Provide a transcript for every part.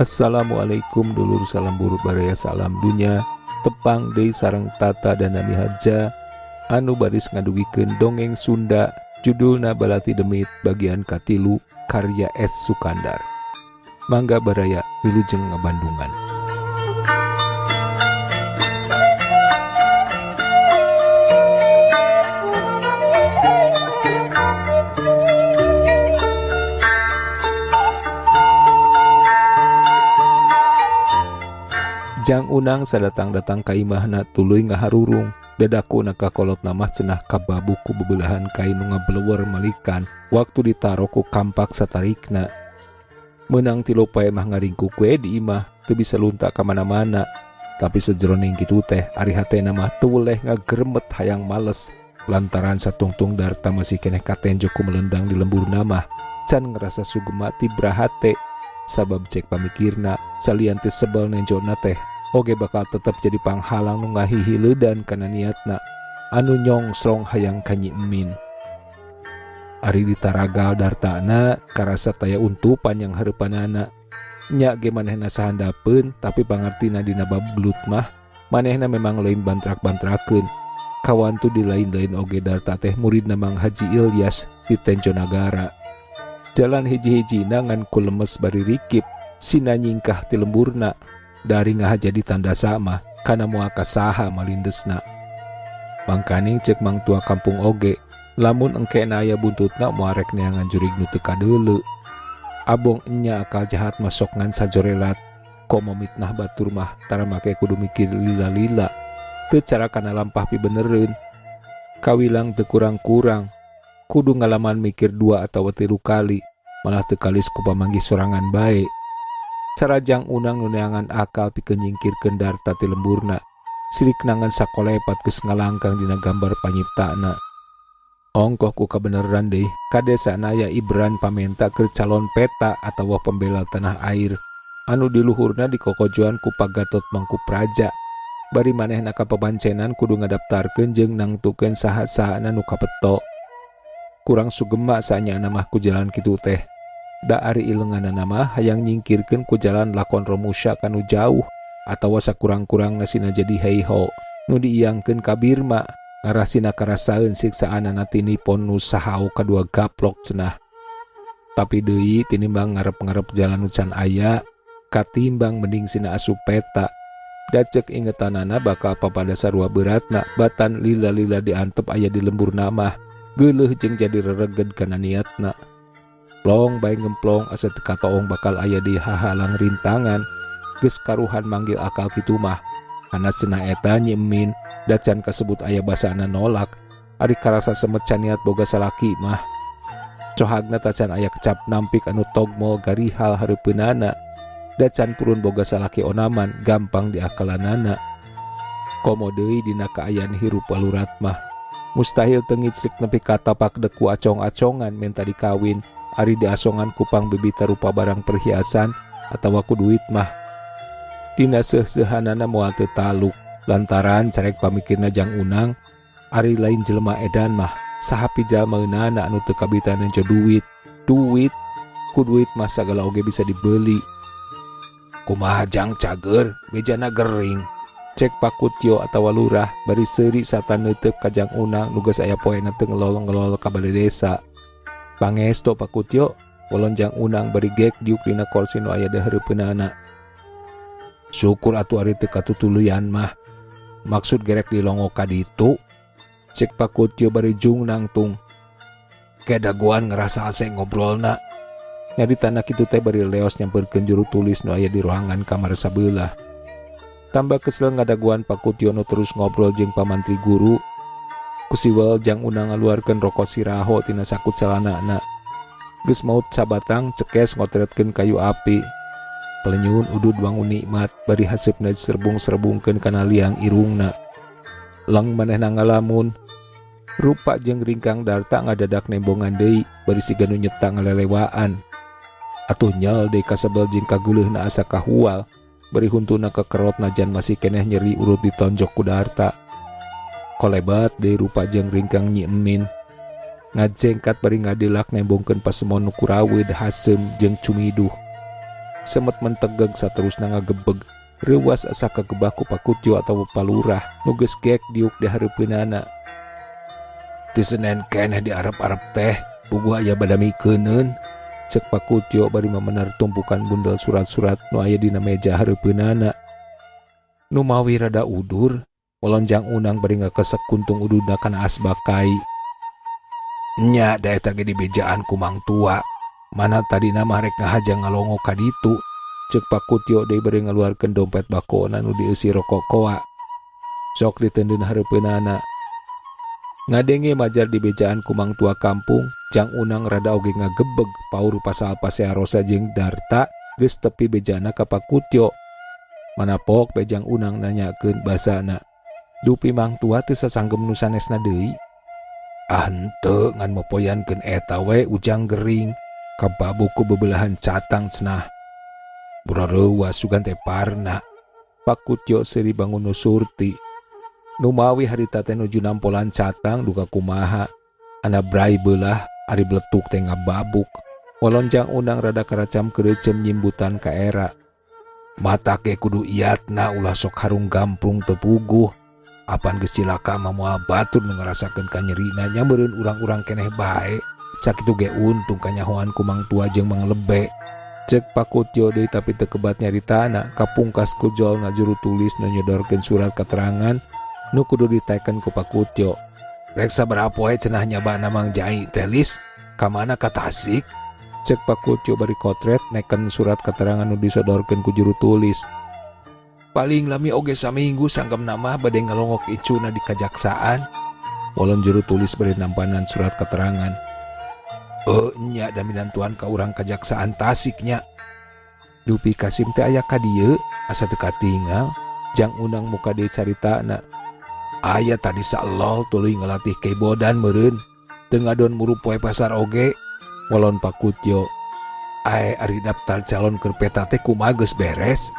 Assalamualaikum dulur salam buruk baraya salam dunya tepang deui sareng Tata dan Nani Harja anu baris ngadugikeun dongeng Sunda judulna Balati Demit bagian katilu karya S. Sukandar. Mangga baraya wilujeng ngabandungan. Jang Unang sadatang-datang ka imahna tuluy ngaharurung dadaku nakakolot namah cenah kababu ku bebelahan kain nu ngablewer malikan waktu ditaro ku kampak satarikna. Menang ti lopae mah ngaringku kue di imah teu bisa lunta ka mana-mana, tapi sejroning kitu teh ari hatena mah teu weleh ngagremet hayang males lantaran satungtung darta masih keneh katenjo ku melendang di lembur namah can ngerasa sugema ti brahate sabab cek pamikirna salian teh sebel nenjona teh oge bakal tetep jadi panghalang nu ngahihileudan kana niatna anu nyongsrong hayang ka Nyi Emin. Ari ditaragal dartana karasa taya untu panjang hareupanana nya ge manehna sahandapeun tapi pangartina dina bab belut mah manehna memang lain bantrak-bantrakeun kawan tu di lain-lain oge darta teh muridna Mang Haji Ilyas di Tenjo Nagara. Jalan hiji-hijina ngan ku lemes bari rikip sina nyingkah ti lemburna dari ngahajadi tanda sama kana moal kasaha malindesna. Mangkaning cek Mang Tua kampung oge lamun engkena aya buntutna moal rek neangan jurig nu teu kadeuleu. Abong enya akal jahat masok ngan sajorelat komo mitnah batur mah tara make kudu mikir lila-lila teu cara kana lampah pi benereun. Kawilang teu kurang-kurang kudu ngalaman mikir 2 atau 3 kali malah teu kalis ku pamanggih sorangan bae. Sarajang Unang nuneangan akal pikeun nyingkirkeun darta ti lemburna sirik nangan sakolepat geus ngalangkang dina gambar panyiptana. Ongkoh ku kabeneran deui kadesana aya Ibran pamenta keur calon peta atawa pembela tanah air anu di luhurna dikokojoan ku Pagatot Mangku Praja. Bari manehna ka pabancenan kudu ngadaptarkeun jeung nangtukeun saha-sahana nu kapeto. Kurang sugema saanya mah ku jalan kitu teh. Da ari ileunganna mah hayang nyingkirkeun ku jalan lakon Romusha kanu jauh atawa sakurang-kurangna sina jadi heiho nu diiyangkeun ka Birma ngarasina karasaeun siksaanana ti Nippon nu sahao kadua gaplok cenah. Tapi deui tinimbang ngarep-ngarep jalan ucan aya katimbang mending sina asup peta. Da cek ingetanana bakal papada sarua beratna batan lila-lila diantep aya di lembur namah geuleuh jeung jadi rereged kana niatna. Plong bae ngemplong asa teu katoong bakal aya di hahalang rintangan geus karuhan manggil akal kitu mah. Hanas cenah eta Nyi Emin da can kasebut aya basana nolak ari karasa semet can niat boga salaki mah. Cohagna ta can aya kecap nampik anu togmol garihal hareupeunana da can purun boga salaki onaman gampang diakalanana. Komo deui dina kaayaan hirup walurat mah mustahil tengitslik nepi ka tapak deku acong-acongan menta dikawin ari diasongan kupang bibita rupa barang perhiasan atawa ku duit mah. Dina seuh-seuhanana moal teu taluk lantaran carek pamikirna Jang Unang ari lain jelema edan mah saha pijalmaeunana anu teu kabitan enco duit ku duit mah sagala oge bisa dibeli. Kumaha Jang cager mejana gering cek Pak Kutyo atawa lurah bari seuri satan neuteub ka Jang Unang nu geus aya poena teu ngelol-ngelol ka balai desa. Pangesto Pak Kutyo walon Jang Unang bari gek diuk dina kursi nu aya da hareupeunana. Syukur atuh ari teu katutuluyan mah maksud gerek dilongo ka ditu cek Pak Kutyo bari jung nangtung. Kedagoan ngerasa ase ngobrolna. Nyaritana kitu teh bari leos nyampeurkeun juru tulis nu aya di ruangan kamar sabelah. Tambah kesel ngadaguan Pak Kutyo nu terus ngobrol jeung pamantri guru. Kusiwel Jang Unang ngaluarkeun rokok siraho tina sakut celanana. Geus maut sabatang cekes ngotretkeun kayu api. Pelenyun udud wangun nikmat bari haseupna diserbung-serbungkeun kana liang irungna. Leng manehna ngalamun. Rupa jeung ringkang darta ngadadak nembongan deui bari siga nu nyeta ngalelewaan. Atuh nyel deui kasebel jeung kageuleuhna asa kahual bari huntuna kekerot najan masih keneh nyeri urut ditonjok ku darta. Kolebat deui rupa jeung ringkang Nyi Emin. Ngajengkat bari ngadilak nembongkeun pasemon nu kuraweud hasem jeung cumiduh. semet mentegeg saterusna ngagebeg reuwas asa kagebah ku Pakutyo atau palurah nu geus gek diuk di hareupeunana. Ti Senen keneh di arep-arep teh puguh aya badamikeun, cek Pakutyo bari mamenar tumpukan bundel surat-surat nu aya dina meja hareupeunana. Nu mawi rada udur, Walonjang Unang bari ngakesek kuntung ududna kana asbakai. Nya da eta ge di bejaan ku Mang Tua. Mana tadina mah rek ngahajang ngalongo ka ditu. Cek Pakutyo deui bari ngaluarkeun dompet bakona nu dieusi rokokoa. Sok ditendeun hareupeunana. Ngadenge majar di bejaan ku Mang Tua kampung, Jang Unang rada oge ngagebeg paur pasal Pasearosa jeung Darta geus tepi bejana ka Pakutyo. Manapok Bejang Unang nanyakeun basana. Dupi Mang Tua teu sasanggem nu sanesna deui. Ah henteu ngan mopoyankeun eta we ujang gering kababu ku bebelahan catang cenah. Burareuwa sugan teh parna. Pakutyo seuri bangun nu surti. Nu mawi harita teh nuju nampolan catang duka kumaha. Ana brai beulah ari bletuk teh ngababuk. Walonjang Unang rada karacam keureusem nyimbutan ka era. Mata ke kudu iatna ulah sok harung gampung teu puguh. Apan geus cilaka mah moal batur nu ngarasakeun kanyerina nya meureun urang-urang keneh bae. Sakitu ge untung kanyahoan ku Mang Tua jeung Mang Lebe. Cek Pakutyo deui tapi teu kebat nyaritana kapungkas ku jolna juru tulis nu nyodorkeun surat keterangan nu kudu ditaeken ku Pakutyo. Rek sabaraha poe cenah nyabana Mang Jai teh lis ka mana ka Tasik? Cek Pakutyo bari kotret neken surat keterangan nu disodorkeun ku juru tulis. Paling lami oge saminggu sanggem nama bade ngalongok icuna di kajaksaan. Walon juru tulis bari nampanan surat keterangan. Nya daminan tuan ka urang kajaksaan Tasiknya. Dupi Kasim teh aya ka dieu asa teu katinggal. Jang Unang muka deui caritana. Aya tadi salol tuluy ngalatih keibodan meureun. Teu ngadon murup poe pasar oge. Walon Pakutyo. Ari daftar calon keur peta teh kumaha geus beres?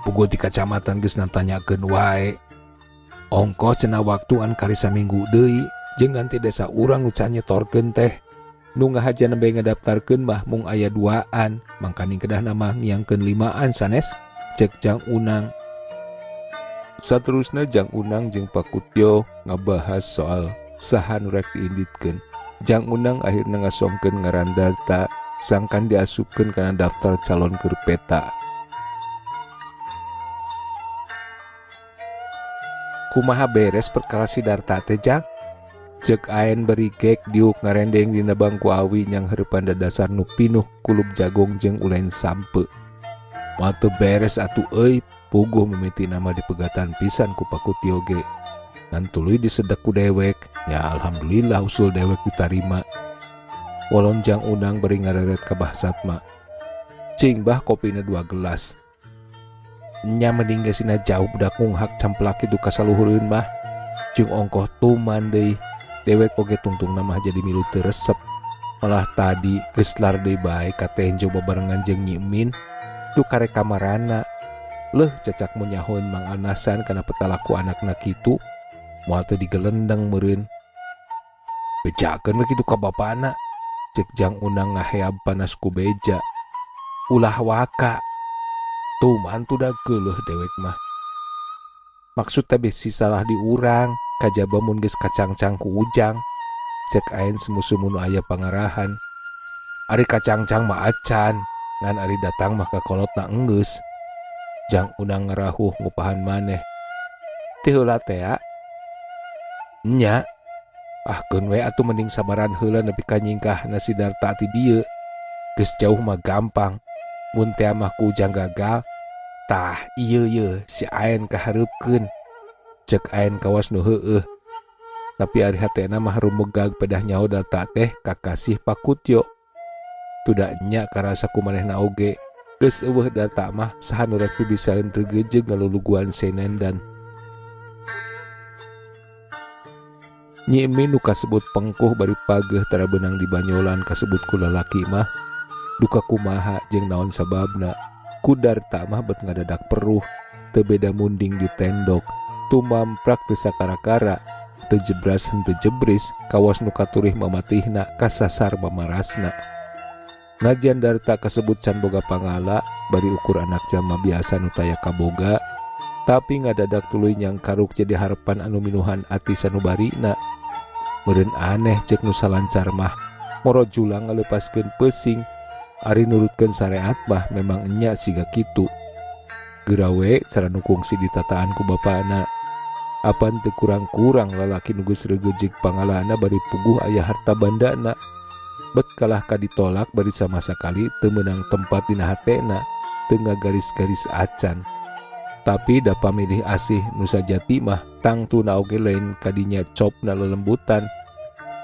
Puguh di kacamatan geus nantanyakeun wae. Ongkos cenah waktuan kari saminggu deui jeung ngan ti desa urang nu can nyetorkeun teh. Nu ngahaja nembe ngadaftarkeun mah mung aya 2an, mangkani kedahna mah ngiangkeun 5an sanes, cek Jang Unang. Saterusna Jang Unang jeung Pakutyo ngabahas soal saha nu rek diinditkeun. Jang Unang akhirna ngasongkeun ngaran Darta sangkan diasupkeun kana daftar calon keur peta. Kumaha beres perkara si Darta teh Jang? Cek aen beri gek diuk ngarendeng dina bangku awi nyang hareupan dadasar nu pinuh kulup jagong jeung ulen sampe. Moal teu beres atuh euy, puguh mimiti nama dipegatan pisan ku Pakutyo ge. Ngan tuluy disedek ku dewek, nya alhamdulillah usul dewek ditarima. Walon Jang Unang beri ngareret ka Bah Satma. Cing bah kopina 2 gelas. Nya mending desina jauh budak ngunghak camplak kitu ka saluhureun mah. Jeung ongkoh tuman deui. Dewek oge tungtung nama jadi milu teu resep. Malah tadi geus lar deui bae ka teh coba barengan jeung Nyi Min. Du karek kamarana. Leuh cacak munyahoun Mang Anasan kana petalaku anakna kitu. Moal teu digelendeng meureun. Bejakeun we kitu ka bapana. Cek Jang Unang ngaheab panas ku beja. Ulah waka. Tuman tu da geuleuh dewek mah. Maksud teh bisi salah di urang. Kajaba mun geus kacangcang ku ujang. Cek aen semu-semu nu aya pangarahan. Ari kacangcang mah acan, ngan ari datang mah ka kolotna enggeus. Jang Unang ngarahuh ngupahan maneh. Teu heula teh nya. Keun we atuh mending sabaran heula nepi ka nyingkahna si Darta ti dieu. Geus jauh mah gampang. Mun teh mah ku ujang gagal, tah ieu si aen kahareupkeun. Cek aen kawas nu heueuh. Tapi ari hatena mah rumegag pedah nyaho Darta teh kakasih Pakutyo. Tuda nya karasa kumanehna oge. Geus eueuh Darta mah saha nu rek pibisaeun regejeug ngaluluguan Senendan. Nyi Min nu kasebut pengkuh bari pageuh tara beunang di banyolan kasebut ku lalaki mah duka kumaha jeung naon sababna. Ku Darta mah bet ngadadak peruh, teu beda munding di tendok. Tumamprak teu sakara-kara, teu jebras henteu jebris, kawas nu katurih mamatihna kasasar mamarasna. Najan darta kasebut can boga pangala bari ukur anak jalma biasa nu taya kaboga, tapi ngadadak tuluy nyang karuk jadi harapan anu minuhan ati sanubarina. Meureun aneh cek nu salancar mah moro julang ngalepaskeun pesing, ari nurutkeun syariat mah memang enya siga kitu. Geurawe cara nu kungsi ditataan ku bapana. Apan teu kurang-kurang lalaki nu geus reugejeg pangalana bari puguh aya harta bandana. Bet kalah ka ditolak bari sama sakali teu meunang tempat dina hatena, teu ngagaris-garis acan. Tapi da pamilih asih nu sajati mah tangtuna oge lain kadinya copna lelembutan.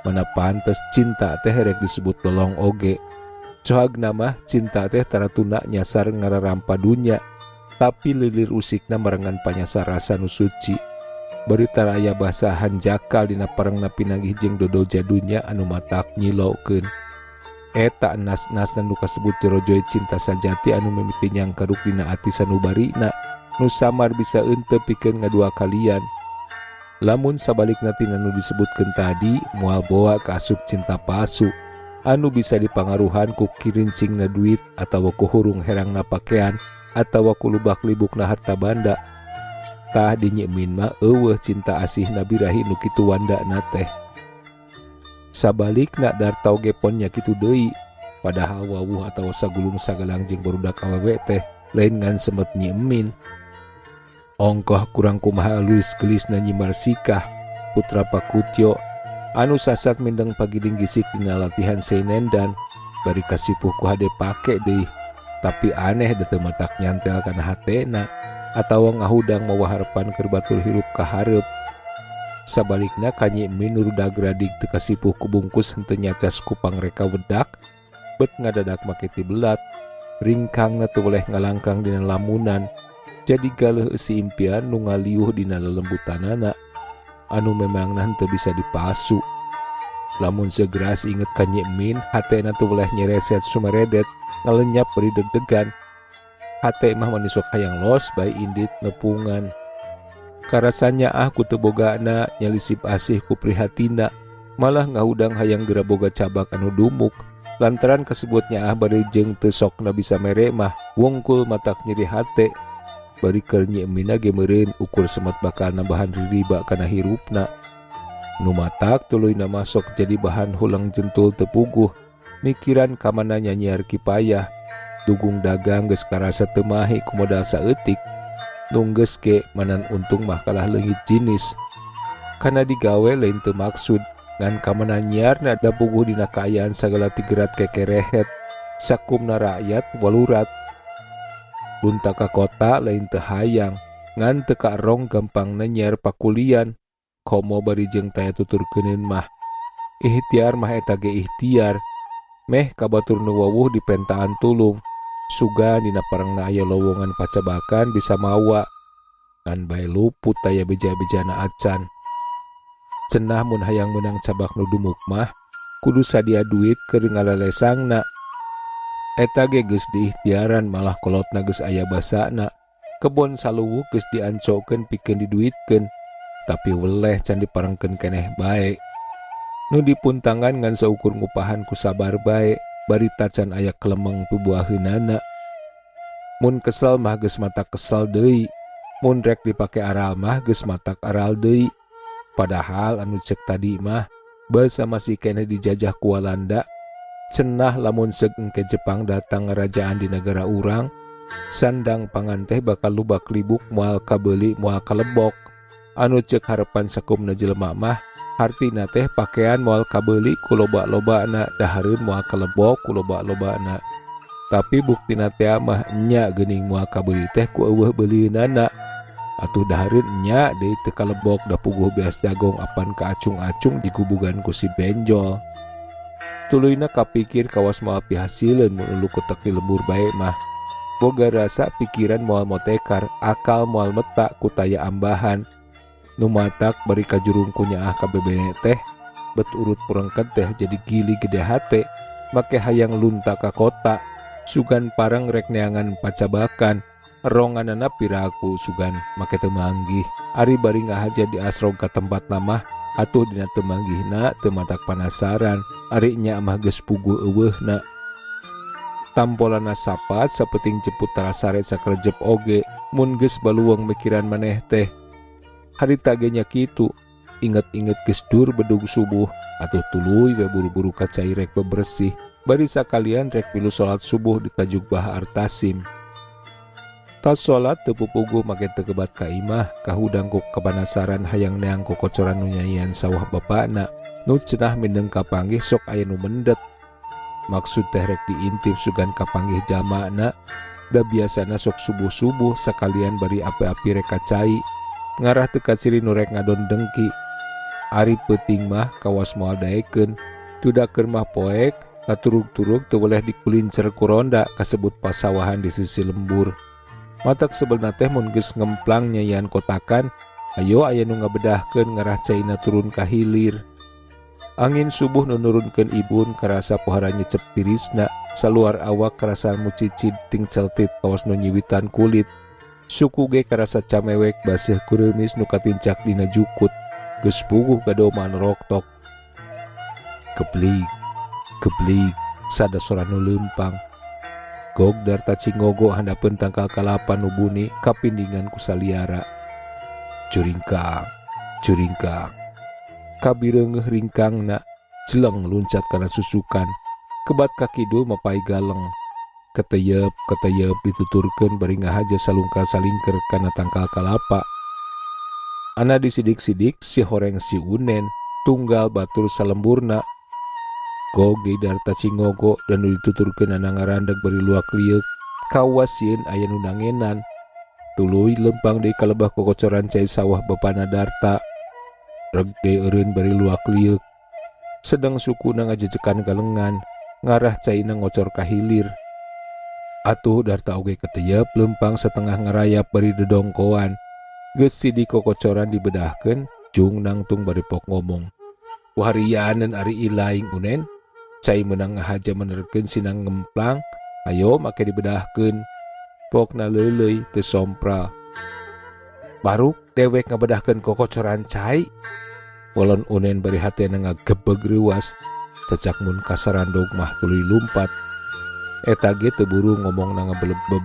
Mana pantes cinta teh rek disebut lolong oge. Cohagna mah cinta teh taratuna nyasar ngararampa dunya, tapi lilir usikna marangan panyasar rasa nu suci. Bari taraya basa hanjakal dina parangna pinanggih jeung dodo jadunya anu matak nyilaukeun. Eta nas-nasna nu kasebut jerojoy cinta sajati anu mimiti nyang karuk dina ati sanubarina, nu samar bisa eunteub pikeun ngadua kalian. Lamun sabalikna tina nu disebutkeun tadi moal boa ka asup cinta palsu anu bisa dipangaruhan ku kirincingna duit atawa ku hurung herangna pakean atawa ku lubak-libukna harta banda. Tah dinyemin mah eueuh cinta asihna birahi nu kitu wandana teh. Sabalikna darta oge pon nya kitu deui, padahal wawuh atawa sagulung sagalang jeung barudak awewe teh lain ngan semet nyemin. Ongkoh kurang kumaha Luis gelisna nyimar sikah putra Pakutyo anu sasat mindeng pagiling gisik dina latihan seinendan bari kasipuh ku hade pake deui, tapi aneh da teu matak nyantel kana hatena atawa ngahudang mawa harapan keur batur hirup ka hareup. Sabalikna kanyi min nurudag radig teu kasipuh ku bungkus henteu nyacas ku pangreka wedak, bet ngadadak make ti belat, ringkangna teu boleh ngalangkang dina lamunan, jadi galeuh eusi impian nu ngaliuh dina lelembutanana anu memangna henteu bisa dipasu. Lamun segeras inget kanyi min, hatena teu boleh nyereset sumeredet ngalenyap beri deg-degan. Hate mah manisok hayang los bae indit nepungan. Karasanya ku teu bogana nyalisip asih ku prihatina, malah ngahudang hayang geura boga cabak anu dumuk. Lantaran kasebutnya bari jeung teu sokna bisa mere mah wungkul matak nyeri hate. Bari keur nyemina ge meureun ukur semet bakal nambahan riba kana hirupna. Nu matak tuluy na masok jadi bahan hulang jentul teu puguh. Mikiran ka mana nyanyiar kipayah. Dugung dagang geus karasa teu mahe ku modal saeutik. Nunggeus ge manan untung mah kalah leungit jinis. Kana digawe lain teu maksud ngan ka mana nyiarna da puguh dina kaayaan sagala tigerat kekerehet. Sakumna rakyat walurat. Lunta ka kota lain teu hayang ngan teu karong gampangna nyiar pakulian. Komo bari jeung taya tuturkeuneun mah. Ikhtiar mah eta ge ikhtiar. Meh kabatur nu wawuh di pentaan tulung. Suga dina parangna aya lowongan pacabakan bisa mawa. Ngan bae luput taya beja-bejana acan. Cenah mun hayang menang cabak nu dumuk mah kudu sadia duit keur ngalalesangna. Eta ge geus diikhtiaran malah kolotna geus aya basana. Kebon saluwuk geus diancokeun pikeun diduitkeun, tapi weleh can diparengkeun keneh bae. Nu dipuntangan ngan saukur ngupahan ku sabar bae, bari tacan aya kelemeng pibuaheunana. Mun kesel mah geus matak kesel deui, mun rek dipake aral mah geus matak aral deui. Padahal anu cek tadi mah basa masih keneh dijajah ku Walanda. Cenah lamun seug engke Jepang datang ngarajaan di negara urang, sandang pangan teh bakal lubak libuk moal kabeuli moal kalebok. Anu cek harapan sakumna jelema mah hartina teh pakean moal kabeuli ku loba-lobana, dahareun moal kalebok ku loba-lobana. Tapi buktina teh mah nya geuning moal kabeuli teh ku eueuh beulieunana. Atuh dahareun nya deui teu kalebok da puguh beas jagong apan kaacung-acung digubugan ku si benjol. Tuluyna kapikir kawas moal pihasileun mun ulu kutek di lembur bae mah. Boga rasa pikiran moal motekar, akal moal meta ku taya ambahan. Nu matak bari kajurung ku nyaah ka bebene teh, bet urut purengket teh jadi gili gede hate, make hayang lunta ka kota. Sugan parang rek neangan pacabakan, ronganana piraku sugan make teu manggih. Ari bari ngahaja di asrog ka tempat namah, atuh dina teu manggihna teu matak panasaran, ari nya mah geus puguh eueuhna. Tampolana sapat sapeting jeput tarasaret sakrejep oge mun geus baluang mikiran maneh teh. Harita ge nya kitu, inget-inget geus dur bedug subuh atuh tuluy we buru-buru ka cai rek bebersih bari sakalian rek pilu salat subuh di tajuk Bahar Tasim. Tas salat teu pupuguh make teu kebat ka imah kahudang ku kabanasaran hayang neang kokocoran nu nyanyian sawah bapana nu cenah mindeng kapanggih sok aya nu mendet. Maksud teh rek diintip sugan kapanggih jamakna, da biasana sok subuh-subuh sakalian bari api-api rek kacai ngarah teu ka ciri nu rek ngadon dengki. Ari peuting mah kawas moal daekeun, tudakeun mah poek katurug-turug teu boleh dikulincer ku ronda kasebut pasawahan di sisi lembur. Matak sebelna teh mun geus ngemplang nyanyian kotakan, ayo aya nu ngabedahkeun ngarah caina turun ka hilir. Angin subuh nu nurunkeun ibun karasa pohara nyecep tirisna, saluar awak karasa mucicid ting celtit kawas nu nyiwitan kulit. Suku ge karasa camewek baseuh kureumis nu katincak dina jukut, geus puguh gadoman roktok. Keblig, keblig, sada sora nu leumpang. Gog darta cingogo handapeun tangkal kalapa nu buni kapindingan ku saliara. Curingkang, curingkang. Kabireungeuh ringkangna, jeleng luncat kana susukan, kebat ka kidul mapai galeng. Keteyep dituturkeun bari ngahaja salungkal salingker kana tangkal kalapa. Ana disidik-sidik si horeng si Unen, tunggal batur salemburna. Gog di darta cingogo dan dituturkeun ana ngarandeg bari luak liuk, kawas sieun aya nu nangenan. Tuluy lempang deui kalebah kokocoran cai sawah bapana darta. Regde eureun bari luak liuk. Sedang sukuna ngajejekan galengan, ngarah caina ngocor ka hilir. Atuh darta oge keteyep lempang setengah ngarayap bari dodongkoan. Geus sidi kokocoran dibedahkeun, jung nangtung bari pok ngomong. Waharianeun ari ilaing Unen, cai meunang ngahaja menerkeun sinang ngemplang, ayo make dibedahkeun. Pokna leuleuy teu sompral. Baruk dewek ngabedahkeun kokocoran cai. Walon Unen bari hatena ngagebeg reuas, cacak mun kasarandog mah tuluy lumpat. Eta ge teu buru ngomongna ngabelebeb.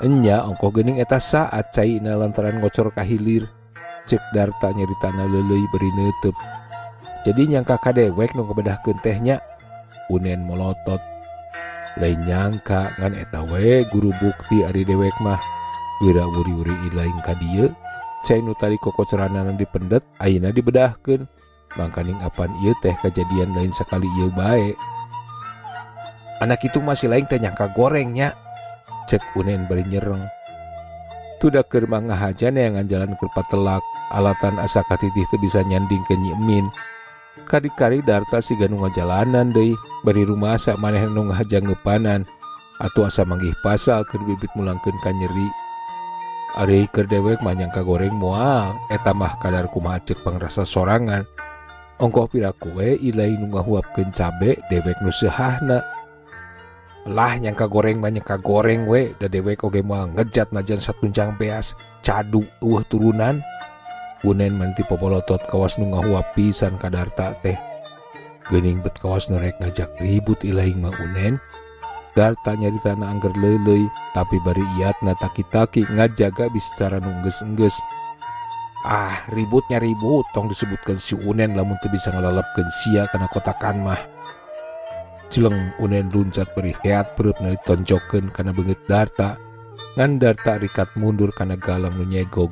Enya ongkoh geuning eta saat caina lantaran ngocor ka hilir, cek darta nyaritana leuleuy bari neuteub. Jadi nyangka kadewek nu ngabedahkeun teh nya. Unen molotot. Lain nyangka ngan eta we guru bukti ari dewek mah. Geura wuri-wuri ilaing ka dieu. Cai nu tadi kokocoranana dipendet ayeuna dibedahkeun, mangkaning apan ieu teh kejadian lain sakali ieu bae. Anak itu masih lain teh nyangka gorengnya, cek Unen bari nyereng. Tudakeun mah ngahaja neangan jalan keur patelak, alatan asa katitih teu bisa nyandingkeun Nyi Emin. Kadi-kari darta siga nu ngajalanan deui, bari rumasa maneh nu ngahaja ngeupanan, atuh asa manggih pasal keur bibit mulangkeun ka nyeri. Ari keur dewek mah nyangka goreng moal, eta mah kadar kumaha ceuk pangrasa sorangan. Ongkoh piraku we ilaing nu ngahuapkeun cabe dewek nu seahna. Lah nyangka goreng mah nyangka goreng we, da dewek oge moal ngejat najan satunjang beas, cadu eueuh turunan. Unen manti popolotot kawas nu ngahuap pisan ka darta teh. Geuning bet kawas nu rek ngajak ribut ilaing mah Unen. Darta nyaritana angger leuleuy, tapi bari iatna taki-taki ngajaga bicara nu enggeus-enggeus. Ah, ributnya ribut, tong disebutkeun si Unen lamun teu bisa ngalelepkeun sia kana kotakan mah. Cileng Unen luncat bari heat pereupna ditonjokkeun kana beungeut darta. Ngan darta rikat mundur kana galang nu nyegog.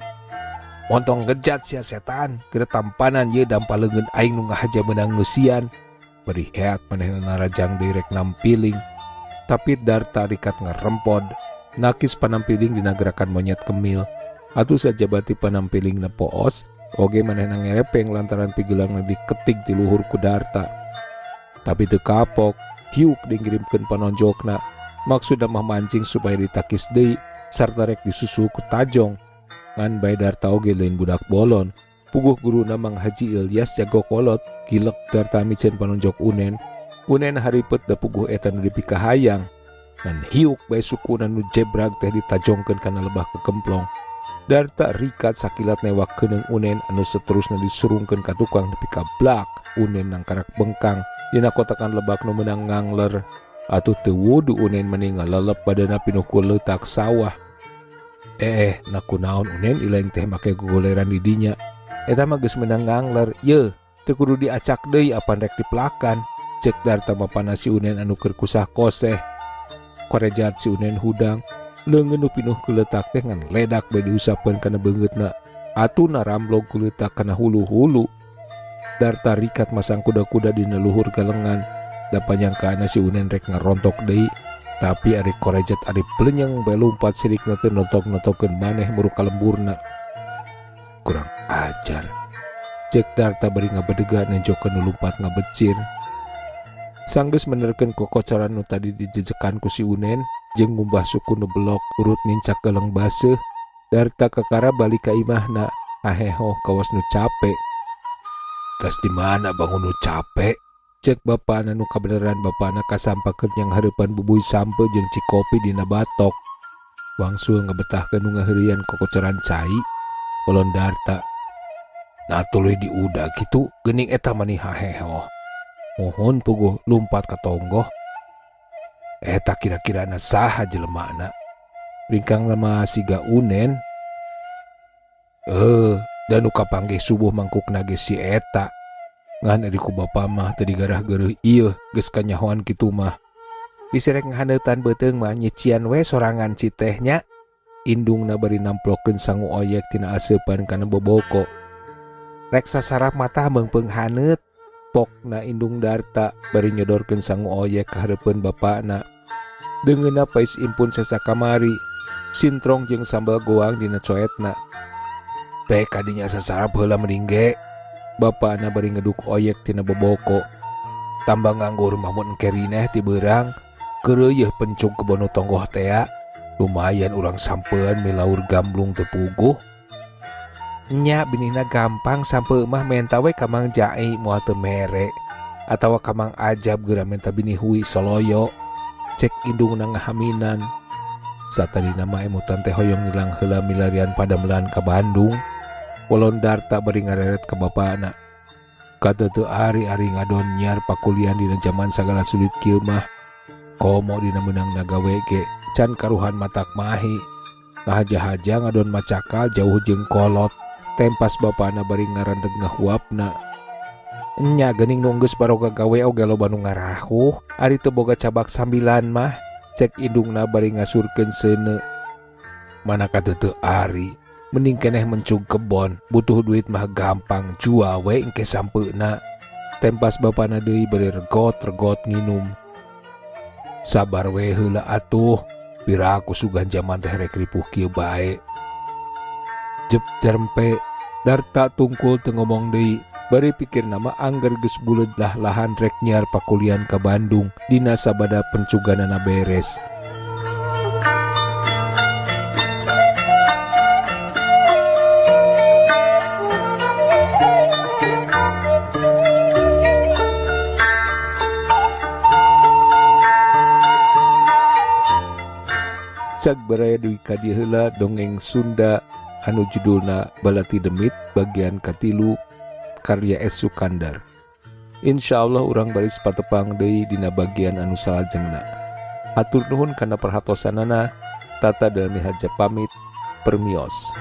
Montong ngejat sia setan, keur tampanan ieu dampaleungeun aing nu ngahaja meunang ngeusian. Bari heat manehna narajang deui rek nampiling. Tapi darta rikat ngerempod, nakis panampiling dina gerakan monyet kemil. Atuh saja bati panampiling na poos, oge manehna ngerepeng lantaran pigeulangna diketik di luhur ku darta. Tapi teu kapok, hiuk dingirimkeun panonjokna, maksudna mah mancing supaya ditakis deui, sarta rek disusul ku tajong. Ngan bae darta oge lain budak bolon, puguh guruna Mang Haji Ilyas jago kolot, gilek darta micen panonjok Unen. Unen haripet da puguh eta nu dipikahayang. Ngan hiuk bae sukuna nu jebrag teh ditajongkeun kana lebah kekemplong. Darta rikat sakilat newak keuneng Unen anu saterusna disurungkeun ka tukang nepi ka blak. Unen nangkarak bengkang dina kotakan lebak nu meunang ngangler. Atuh teu wudu Unen mening ngalelep badana pinuh ku leutak sawah. Nakunaon Unen ilaeng teh make gogoleran di dinya. Eta mah geus meunang ngangler. Ye, teu kudu diacak deui apan rek dipelakan. Cek Darta bapana si Unen anu keur kusah koseh. Korejat si Unen hudang. Leungeun nu pinuh ku leutak teh ngan ledak bae diusapkeun kana beungeutna. Atuna ramblog ku leutak kana hulu-hulu. Darta rikat masang kuda-kuda dina luhur galengan. Da panyangkaana si Unen rek ngarontok deui. Tapi ari korejat ari plenyeng bae lumpat sirikna teh notok-notokkeun maneh muru kalemburna. Kurang ajar. Cek Darta bari ngabedega nenjokeun nu lumpat ngabecir. Sanggeus menerkeun kokocoran nu tadi dijejekan ku si Unen jeung ngumbah suku nu belok urut nincak geleng baseuh. Darta kakara balik ka imahna. Aheho kawas nu capek. Tas di mana bangun nu capek? Cek bapana nu kabeneran bapana kasampakeun yang hareupan bubuy sampe jeung cikopi dina batok. Wangsul ngebetahkeun nu ngaheurian kokocoran cai. Ulun Darta. Nah tuluy diudag kitu geuning eta mani haheho. Mohon puguh lumpat ka tonggoh. Eta kira-kirana saha jelemana? Ringkang nama siga Unen. Dan nu kapanggih subuh mangkukna ge si eta. Ngan ari ku bapa mah teu digarah-gareuh ieu geus kanyahoan kitu mah. Disirek ngahandeutan beuteung mah nyician we sorangan citehnya. Indungna bari namplokeun sangu oyek tina aseupan kana boboko. Rek sasarap mata meungpeung haneut. Pokna indung Darta bari nyodorkeun sangu oyek ka hareupeun bapana. Deungeunna pais impun sasakamari. Sintrong jeung sambal goang dina coetna. Pe kadinya sasarap heula mending ge. Bapana bari ngeduk oyek tina boboko. Tambah nganggur mahmun kerineh ti beurang. Keureueuh pencung kebon nu tonggoh tea. Lumayan urang sampeun milaur gamblung teu puguh. Nya binina gampang sampe mah menta we ka Mang Jai moal teu mere. Atawa ka Mang Ajab geura menta bini hui soloyo. Cek indungna ngahaminan. Satadina mah emutan teh hoyong nilang heula milarian padamelan ka Bandung. Ulun Darta bari ngareret ka bapana. Kata teu ari-ari ngadon nyiar pakulian dina zaman sagala sulit kieu mah. Komo dina meunang nagawe ge can karuhan matak mahi. Ngahaja-haja ngadon macakal jauh jeung kolot. Tempas bapana bari ngarandeg ngahuapna. Nya geuning nu geus baroga gawe oge loba nu ngarahuh. Ari teu boga cabak sambilan mah. Cek indungna bari ngasurkeun seuneu. Manaka teu ari. Mending keneh mencung kebon. Butuh duit mah gampang. Jual we engke sampeuna. Tempas bapana deui bari regot-regot nginum. Sabar we heula atuh. Piraku sugan jaman teh rek ripuh kieu bae. Jep cerempe. Darta tungkul teu ngomong deui. Bari pikir nama angger geus buleud lah-lahan rek nyiar pakulian ka Bandung. Dina sabada pencuganana beres. Sagbaraya duwi ka dieu heula dongeng Sunda anu judulna Balati Demit bagian katilu karya S. Sukandar. Insyaallah urang bari patepang deui dina bagian anu salajengna. Hatur nuhun kana perhatosanana. Tata Dalmi Harja pamit. Permios.